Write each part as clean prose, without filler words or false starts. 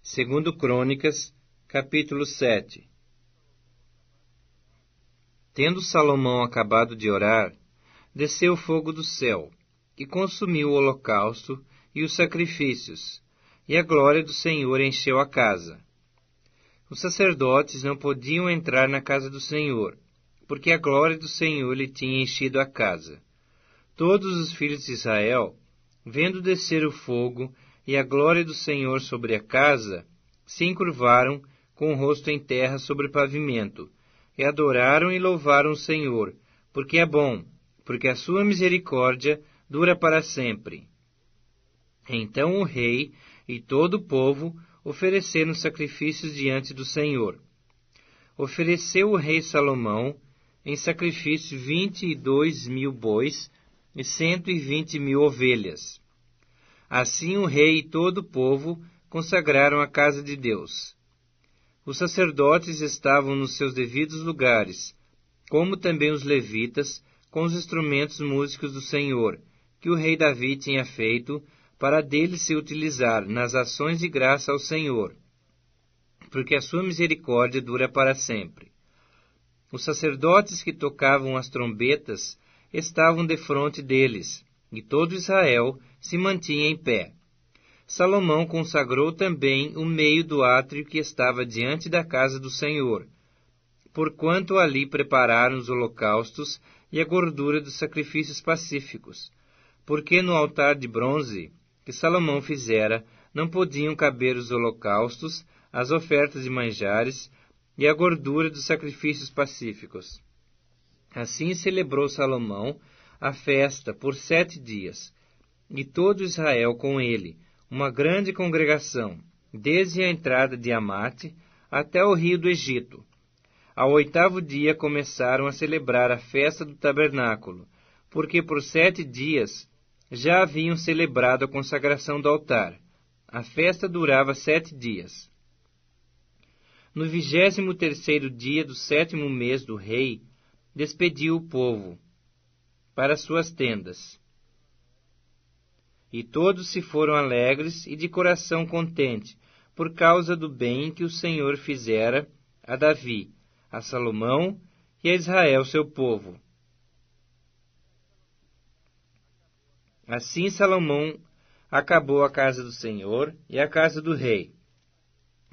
Segundo Crônicas, capítulo 7. Tendo Salomão acabado de orar, desceu fogo do céu, e consumiu o holocausto e os sacrifícios, e a glória do Senhor encheu a casa. Os sacerdotes não podiam entrar na casa do Senhor, porque a glória do Senhor lhe tinha enchido a casa. Todos os filhos de Israel, vendo descer o fogo e a glória do Senhor sobre a casa, se encurvaram com o rosto em terra sobre o pavimento, e adoraram e louvaram o Senhor, porque é bom, porque a sua misericórdia dura para sempre. Então o rei e todo o povo ofereceram sacrifícios diante do Senhor. Ofereceu o rei Salomão em sacrifício 22.000 bois e 120.000 ovelhas. Assim o rei e todo o povo consagraram a casa de Deus. Os sacerdotes estavam nos seus devidos lugares, como também os levitas, com os instrumentos músicos do Senhor, que o rei Davi tinha feito, para dele se utilizar nas ações de graça ao Senhor, porque a sua misericórdia dura para sempre. Os sacerdotes que tocavam as trombetas estavam defronte deles, e todo Israel se mantinha em pé. Salomão consagrou também o meio do átrio que estava diante da casa do Senhor, porquanto ali prepararam os holocaustos e a gordura dos sacrifícios pacíficos, porque no altar de bronze que Salomão fizera não podiam caber os holocaustos, as ofertas de manjares e a gordura dos sacrifícios pacíficos. Assim celebrou Salomão a festa por 7 dias, e todo Israel com ele, uma grande congregação, desde a entrada de Amate até o rio do Egito. Ao 8º dia começaram a celebrar a festa do tabernáculo, porque por 7 dias já haviam celebrado a consagração do altar. A festa durava 7 dias. No 23º dia do 7º mês do rei, despediu o povo para suas tendas. E todos se foram alegres e de coração contente, por causa do bem que o Senhor fizera a Davi, a Salomão e a Israel seu povo. Assim Salomão acabou a casa do Senhor e a casa do rei.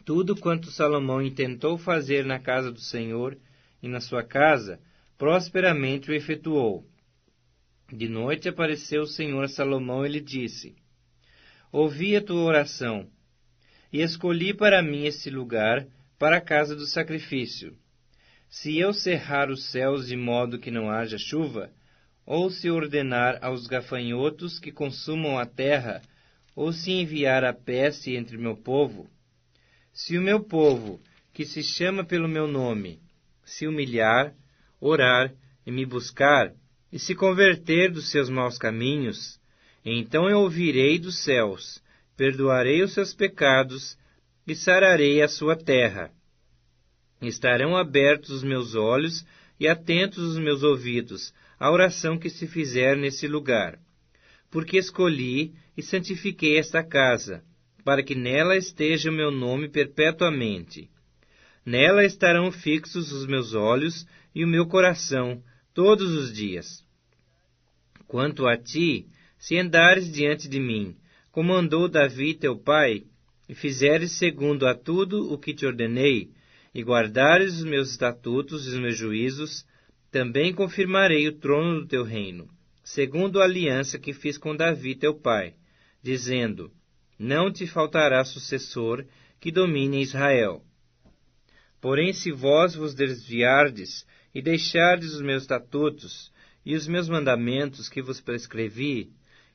Tudo quanto Salomão intentou fazer na casa do Senhor e na sua casa, prosperamente o efetuou. De noite apareceu o Senhor a Salomão e lhe disse: Ouvi a tua oração, e escolhi para mim este lugar para a casa do sacrifício. Se eu cerrar os céus de modo que não haja chuva, ou se ordenar aos gafanhotos que consumam a terra, ou se enviar a peste entre meu povo, se o meu povo, que se chama pelo meu nome, se humilhar, orar e me buscar, e se converter dos seus maus caminhos, então eu ouvirei dos céus, perdoarei os seus pecados e sararei a sua terra. Estarão abertos os meus olhos e atentos os meus ouvidos à oração que se fizer nesse lugar, porque escolhi e santifiquei esta casa, para que nela esteja o meu nome perpetuamente. Nela estarão fixos os meus olhos e o meu coração todos os dias. Quanto a ti, se andares diante de mim, como andou Davi teu pai, e fizeres segundo a tudo o que te ordenei, e guardares os meus estatutos e os meus juízos, também confirmarei o trono do teu reino, segundo a aliança que fiz com Davi teu pai, dizendo: Não te faltará sucessor que domine Israel. Porém, se vós vos desviardes e deixardes os meus estatutos e os meus mandamentos que vos prescrevi,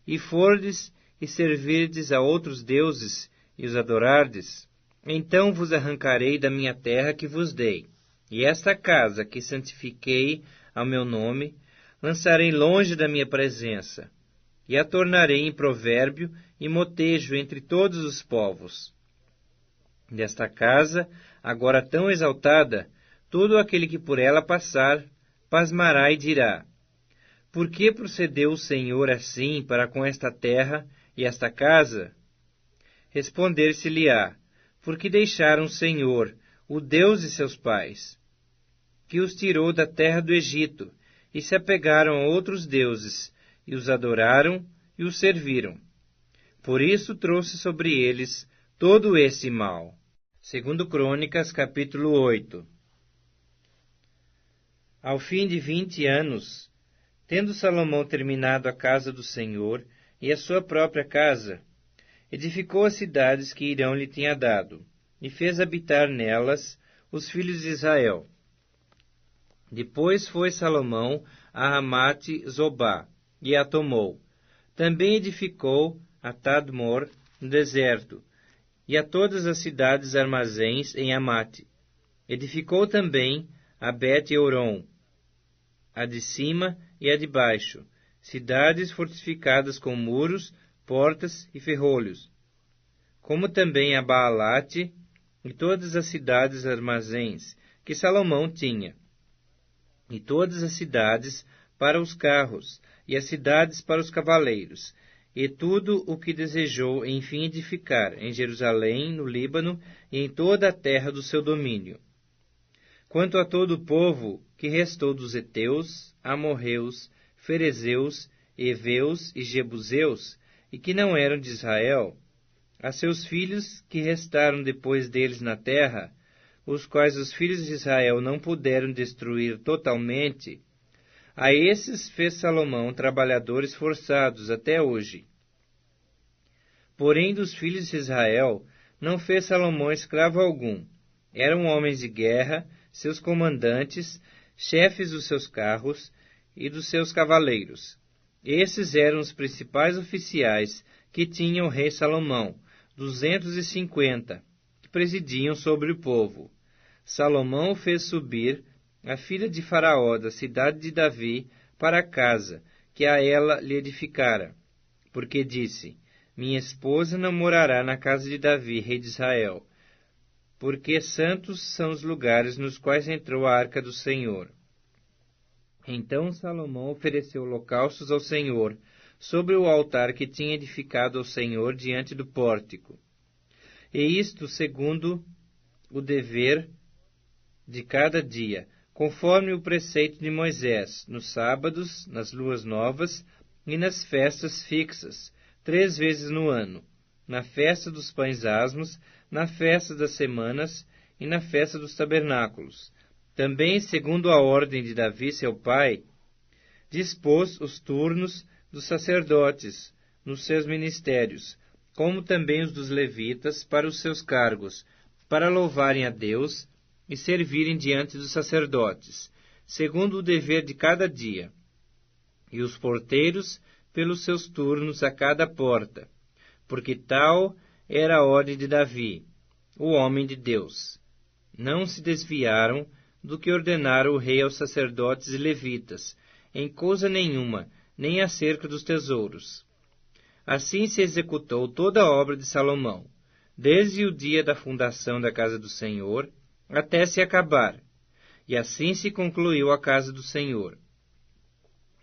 e fordes e servirdes a outros deuses e os adorardes, então vos arrancarei da minha terra que vos dei, e esta casa que santifiquei ao meu nome, lançarei longe da minha presença, e a tornarei em provérbio e motejo entre todos os povos. Desta casa, agora tão exaltada, todo aquele que por ela passar, pasmará e dirá: Por que procedeu o Senhor assim para com esta terra e esta casa? Responder-se-lhe-á: porque deixaram o Senhor, o Deus de seus pais, que os tirou da terra do Egito, e se apegaram a outros deuses, e os adoraram e os serviram. Por isso trouxe sobre eles todo esse mal. 2 Crônicas, capítulo 8. Ao fim de 20 anos, tendo Salomão terminado a casa do Senhor e a sua própria casa, edificou as cidades que Irão lhe tinha dado, e fez habitar nelas os filhos de Israel. Depois foi Salomão a Ramate-Zobá, e a tomou. Também edificou a Tadmor, no deserto, e a todas as cidades armazéns em Amate. Edificou também a Bet-Euron, a de cima e a de baixo, cidades fortificadas com muros, portas e ferrolhos, como também a Baalate e todas as cidades armazéns que Salomão tinha, e todas as cidades para os carros, e as cidades para os cavaleiros, e tudo o que desejou enfim edificar em Jerusalém, no Líbano e em toda a terra do seu domínio. Quanto a todo o povo que restou dos heteus, amorreus, ferezeus, heveus e jebuseus, e que não eram de Israel, a seus filhos que restaram depois deles na terra, os quais os filhos de Israel não puderam destruir totalmente, a esses fez Salomão trabalhadores forçados até hoje. Porém, dos filhos de Israel não fez Salomão escravo algum. Eram homens de guerra, seus comandantes, chefes dos seus carros e dos seus cavaleiros. Esses eram os principais oficiais que tinha o rei Salomão, 250, que presidiam sobre o povo. Salomão fez subir a filha de Faraó da cidade de Davi para a casa que a ela lhe edificara, porque disse: minha esposa não morará na casa de Davi, rei de Israel, porque santos são os lugares nos quais entrou a arca do Senhor. Então Salomão ofereceu holocaustos ao Senhor sobre o altar que tinha edificado ao Senhor diante do pórtico. E isto segundo o dever de cada dia, conforme o preceito de Moisés, nos sábados, nas luas novas e nas festas fixas, 3 vezes no ano, na festa dos pães asmos, na festa das semanas e na festa dos tabernáculos. Também, segundo a ordem de Davi, seu pai, dispôs os turnos dos sacerdotes nos seus ministérios, como também os dos levitas para os seus cargos, para louvarem a Deus e servirem diante dos sacerdotes, segundo o dever de cada dia, e os porteiros pelos seus turnos a cada porta, porque tal era a ordem de Davi, o homem de Deus. Não se desviaram do que ordenara o rei aos sacerdotes e levitas, em coisa nenhuma, nem acerca dos tesouros. Assim se executou toda a obra de Salomão, desde o dia da fundação da casa do Senhor, até se acabar, e assim se concluiu a casa do Senhor.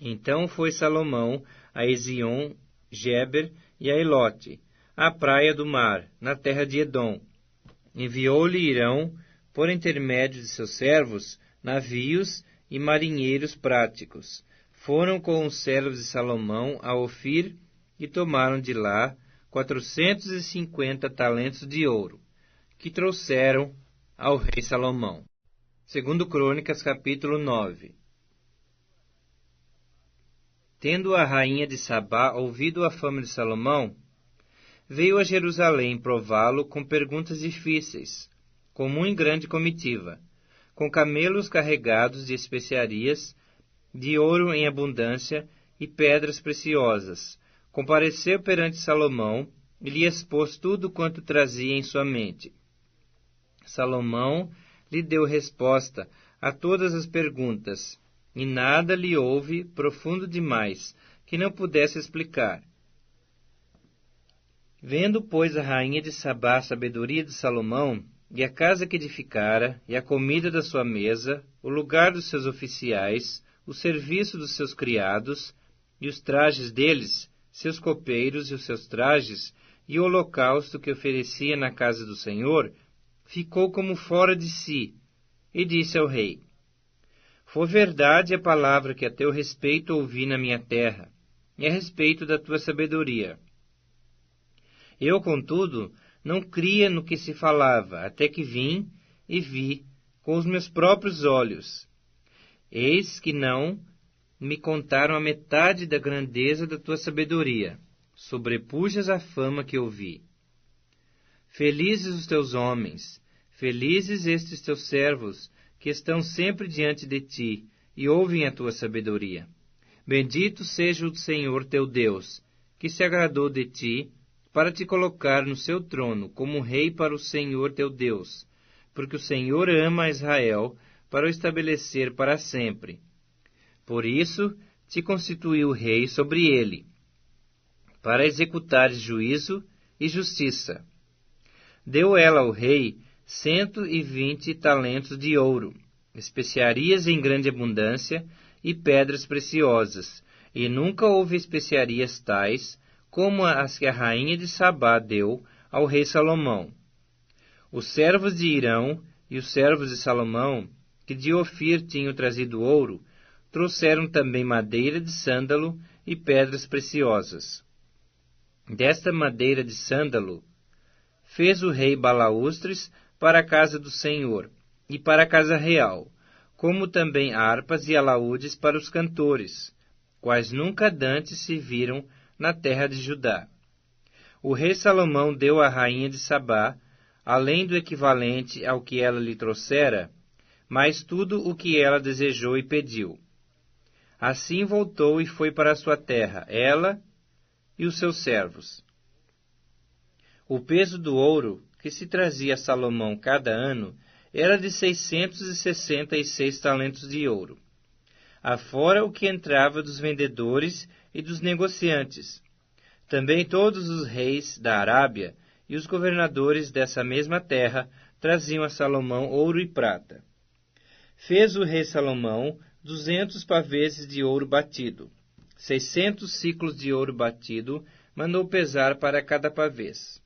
Então foi Salomão a Ezion, Geber e a Elote, à praia do mar, na terra de Edom. Enviou-lhe Irão, por intermédio de seus servos, navios e marinheiros práticos. Foram com os servos de Salomão a Ofir e tomaram de lá 450 talentos de ouro, que trouxeram ao rei Salomão. 2 Crônicas, capítulo 9. Tendo a rainha de Sabá ouvido a fama de Salomão, veio a Jerusalém prová-lo com perguntas difíceis, com muito grande comitiva, com camelos carregados de especiarias, de ouro em abundância e pedras preciosas. Compareceu perante Salomão e lhe expôs tudo quanto trazia em sua mente. Salomão lhe deu resposta a todas as perguntas, e nada lhe houve profundo demais, que não pudesse explicar. Vendo, pois, a rainha de Sabá a sabedoria de Salomão, e a casa que edificara, e a comida da sua mesa, o lugar dos seus oficiais, o serviço dos seus criados, e os trajes deles, seus copeiros e os seus trajes, e o holocausto que oferecia na casa do Senhor, ficou como fora de si, e disse ao rei: Foi verdade a palavra que a teu respeito ouvi na minha terra, e a respeito da tua sabedoria. Eu, contudo, não cria no que se falava, até que vim e vi com os meus próprios olhos. Eis que não me contaram a metade da grandeza da tua sabedoria. Sobrepujas a fama que ouvi. Felizes os teus homens, felizes estes teus servos, que estão sempre diante de ti e ouvem a tua sabedoria. Bendito seja o Senhor teu Deus, que se agradou de ti, para te colocar no seu trono como rei para o Senhor teu Deus, porque o Senhor ama a Israel para o estabelecer para sempre. Por isso te constituiu rei sobre ele, para executares juízo e justiça. Deu ela ao rei 120 talentos de ouro, especiarias em grande abundância e pedras preciosas, e nunca houve especiarias tais como as que a rainha de Sabá deu ao rei Salomão. Os servos de Hirão e os servos de Salomão, que de Ofir tinham trazido ouro, trouxeram também madeira de sândalo e pedras preciosas. Desta madeira de sândalo fez o rei balaústres para a casa do Senhor e para a casa real, como também harpas e alaúdes para os cantores, quais nunca dantes se viram na terra de Judá. O rei Salomão deu à rainha de Sabá, além do equivalente ao que ela lhe trouxera, mais tudo o que ela desejou e pediu. Assim voltou e foi para a sua terra, ela e os seus servos. O peso do ouro que se trazia a Salomão cada ano era de 666 talentos de ouro, afora o que entrava dos vendedores e dos negociantes. Também todos os reis da Arábia e os governadores dessa mesma terra traziam a Salomão ouro e prata. Fez o rei Salomão 200 pavês de ouro batido. 600 siclos de ouro batido mandou pesar para cada pavês.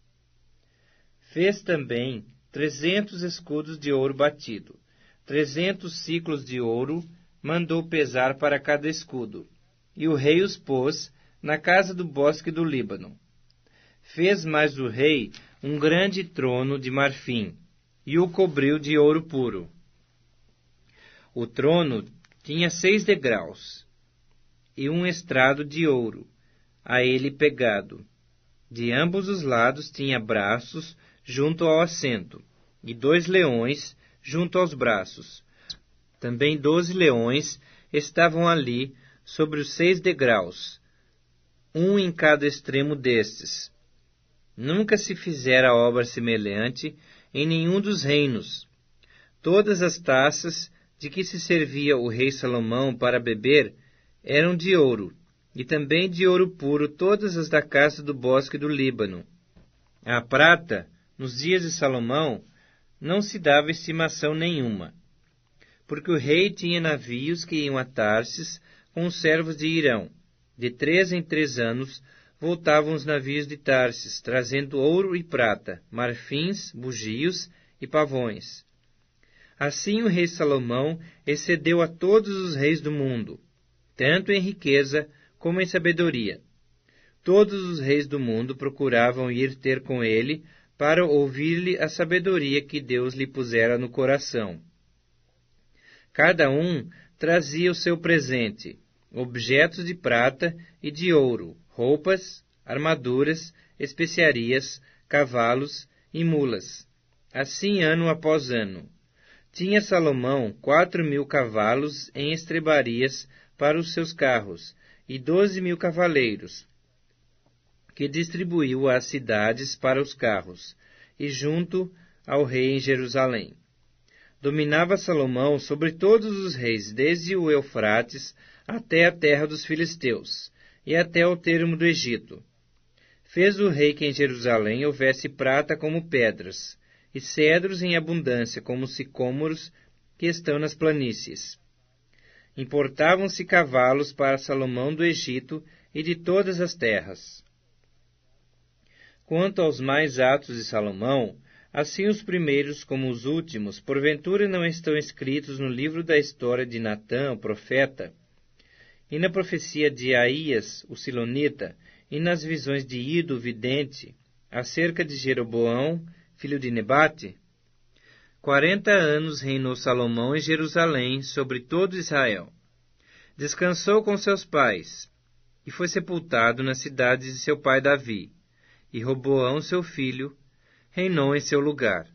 Fez também 300 escudos de ouro batido. 300 siclos de ouro mandou pesar para cada escudo. E o rei os pôs na casa do bosque do Líbano. Fez mais o rei um grande trono de marfim, e o cobriu de ouro puro. O trono tinha 6 degraus, e um estrado de ouro, a ele pegado. De ambos os lados tinha braços junto ao assento, e 2 leões junto aos braços. Também 12 leões estavam ali sobre os 6 degraus, um em cada extremo destes. Nunca se fizera obra semelhante em nenhum dos reinos. Todas as taças de que se servia o rei Salomão para beber eram de ouro, e também de ouro puro todas as da casa do bosque do Líbano. A prata, nos dias de Salomão, não se dava estimação nenhuma, porque o rei tinha navios que iam a Tarsis com os servos de Hirão. De 3 em 3 anos voltavam os navios de Tarsis, trazendo ouro e prata, marfins, bugios e pavões. Assim o rei Salomão excedeu a todos os reis do mundo, tanto em riqueza como em sabedoria. Todos os reis do mundo procuravam ir ter com ele para ouvir-lhe a sabedoria que Deus lhe pusera no coração. Cada um trazia o seu presente, objetos de prata e de ouro, roupas, armaduras, especiarias, cavalos e mulas. Assim ano após ano. Tinha Salomão 4.000 cavalos em estrebarias para os seus carros, e 12.000 cavaleiros, que distribuiu às cidades para os carros, e junto ao rei em Jerusalém. Dominava Salomão sobre todos os reis, desde o Eufrates até a terra dos filisteus, e até o termo do Egito. Fez o rei que em Jerusalém houvesse prata como pedras, e cedros em abundância como sicômoros que estão nas planícies. Importavam-se cavalos para Salomão do Egito e de todas as terras. Quanto aos mais atos de Salomão, assim os primeiros como os últimos, porventura não estão escritos no livro da história de Natã, o profeta, e na profecia de Aías, o silonita, e nas visões de Ido, o vidente, acerca de Jeroboão, filho de Nebate? 40 anos reinou Salomão em Jerusalém sobre todo Israel. Descansou com seus pais, e foi sepultado na cidade de seu pai Davi, e Roboão, seu filho, reinou em seu lugar.